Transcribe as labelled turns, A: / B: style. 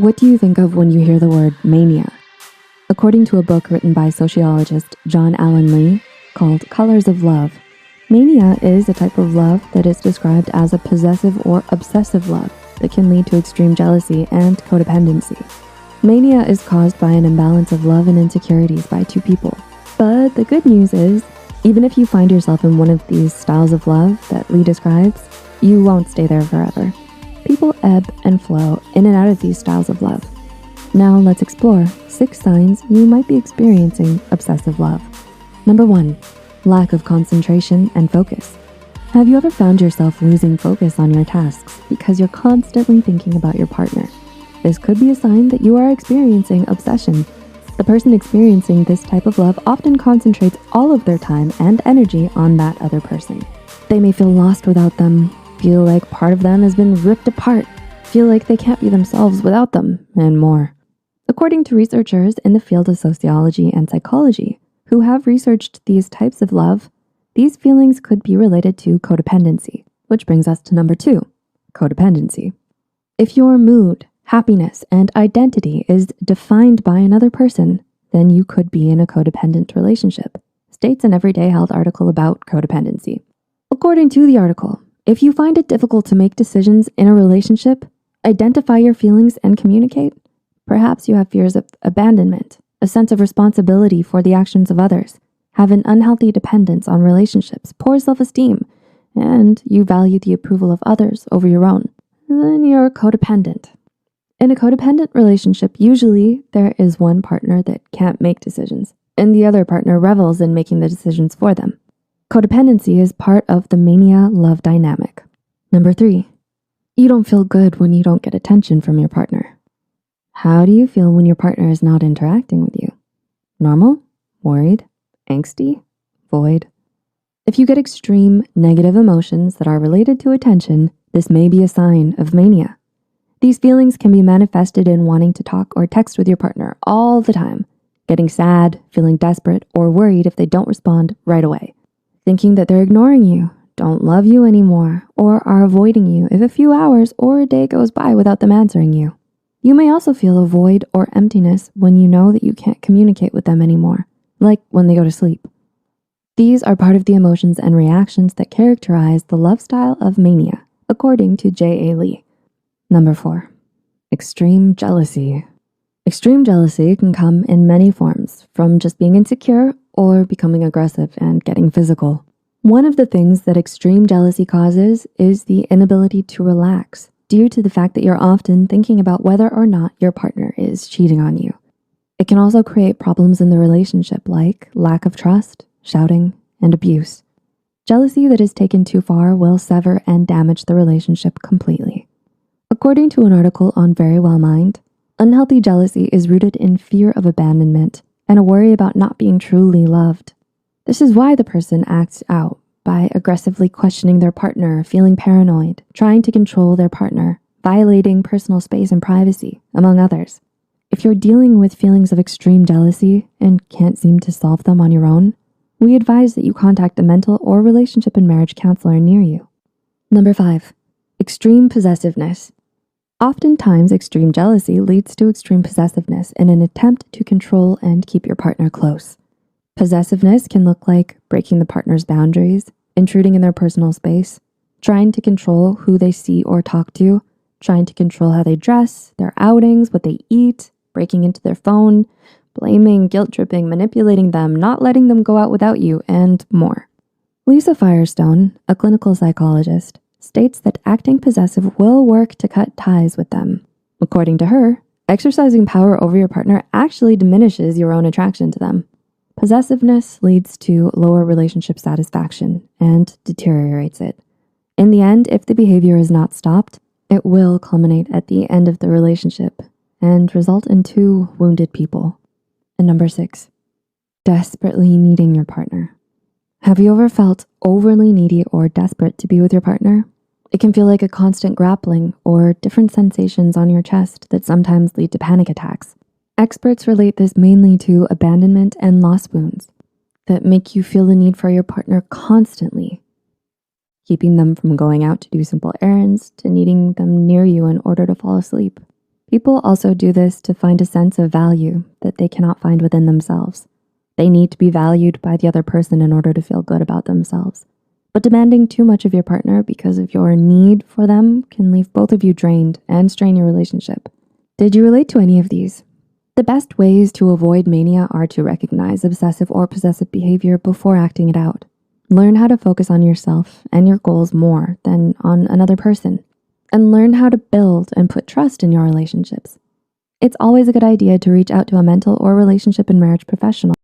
A: What do you think of when you hear the word mania? According to a book written by sociologist John Allen Lee called Colors of Love, mania is a type of love that is described as a possessive or obsessive love that can lead to extreme jealousy and codependency. Mania is caused by an imbalance of love and insecurities by two people. But the good news is, even if you find yourself in one of these styles of love that Lee describes, you won't stay there forever. People ebb and flow in and out of these styles of love. Now let's explore 6 signs you might be experiencing obsessive love. Number 1, lack of concentration and focus. Have you ever found yourself losing focus on your tasks because you're constantly thinking about your partner? This could be a sign that you are experiencing obsession. The person experiencing this type of love often concentrates all of their time and energy on that other person. They may feel lost without them, feel like part of them has been ripped apart, feel like they can't be themselves without them, and more. According to researchers in the field of sociology and psychology who have researched these types of love, these feelings could be related to codependency, which brings us to number 2, codependency. If your mood, happiness, and identity is defined by another person, then you could be in a codependent relationship, states an Everyday Health article about codependency. According to the article, if you find it difficult to make decisions in a relationship, identify your feelings and communicate, perhaps you have fears of abandonment, a sense of responsibility for the actions of others, have an unhealthy dependence on relationships, poor self-esteem, and you value the approval of others over your own, then you're codependent. In a codependent relationship, usually there is one partner that can't make decisions, and the other partner revels in making the decisions for them. Codependency is part of the mania love dynamic. Number 3, you don't feel good when you don't get attention from your partner. How do you feel when your partner is not interacting with you? Normal? Worried? Angsty? Void? If you get extreme negative emotions that are related to attention, this may be a sign of mania. These feelings can be manifested in wanting to talk or text with your partner all the time, getting sad, feeling desperate, or worried if they don't respond right away, thinking that they're ignoring you, don't love you anymore, or are avoiding you if a few hours or a day goes by without them answering you. You may also feel a void or emptiness when you know that you can't communicate with them anymore, like when they go to sleep. These are part of the emotions and reactions that characterize the love style of mania, according to J.A. Lee. Number 4, extreme jealousy. Extreme jealousy can come in many forms, from just being insecure or becoming aggressive and getting physical. One of the things that extreme jealousy causes is the inability to relax due to the fact that you're often thinking about whether or not your partner is cheating on you. It can also create problems in the relationship like lack of trust, shouting, and abuse. Jealousy that is taken too far will sever and damage the relationship completely. According to an article on Very Well Mind, unhealthy jealousy is rooted in fear of abandonment and a worry about not being truly loved. This is why the person acts out by aggressively questioning their partner, feeling paranoid, trying to control their partner, violating personal space and privacy, among others. If you're dealing with feelings of extreme jealousy and can't seem to solve them on your own, we advise that you contact a mental or relationship and marriage counselor near you. Number 5, extreme possessiveness. Oftentimes, extreme jealousy leads to extreme possessiveness in an attempt to control and keep your partner close. Possessiveness can look like breaking the partner's boundaries, intruding in their personal space, trying to control who they see or talk to, trying to control how they dress, their outings, what they eat, breaking into their phone, blaming, guilt-tripping, manipulating them, not letting them go out without you, and more. Lisa Firestone, a clinical psychologist, states that acting possessive will work to cut ties with them. According to her, exercising power over your partner actually diminishes your own attraction to them. Possessiveness leads to lower relationship satisfaction and deteriorates it. In the end, if the behavior is not stopped, it will culminate at the end of the relationship and result in 2 wounded people. And number 6, desperately needing your partner. Have you ever felt overly needy or desperate to be with your partner? It can feel like a constant grappling or different sensations on your chest that sometimes lead to panic attacks. Experts relate this mainly to abandonment and loss wounds that make you feel the need for your partner constantly, keeping them from going out to do simple errands to needing them near you in order to fall asleep. People also do this to find a sense of value that they cannot find within themselves. They need to be valued by the other person in order to feel good about themselves. But demanding too much of your partner because of your need for them can leave both of you drained and strain your relationship. Did you relate to any of these? The best ways to avoid mania are to recognize obsessive or possessive behavior before acting it out. Learn how to focus on yourself and your goals more than on another person. And learn how to build and put trust in your relationships. It's always a good idea to reach out to a mental or relationship and marriage professional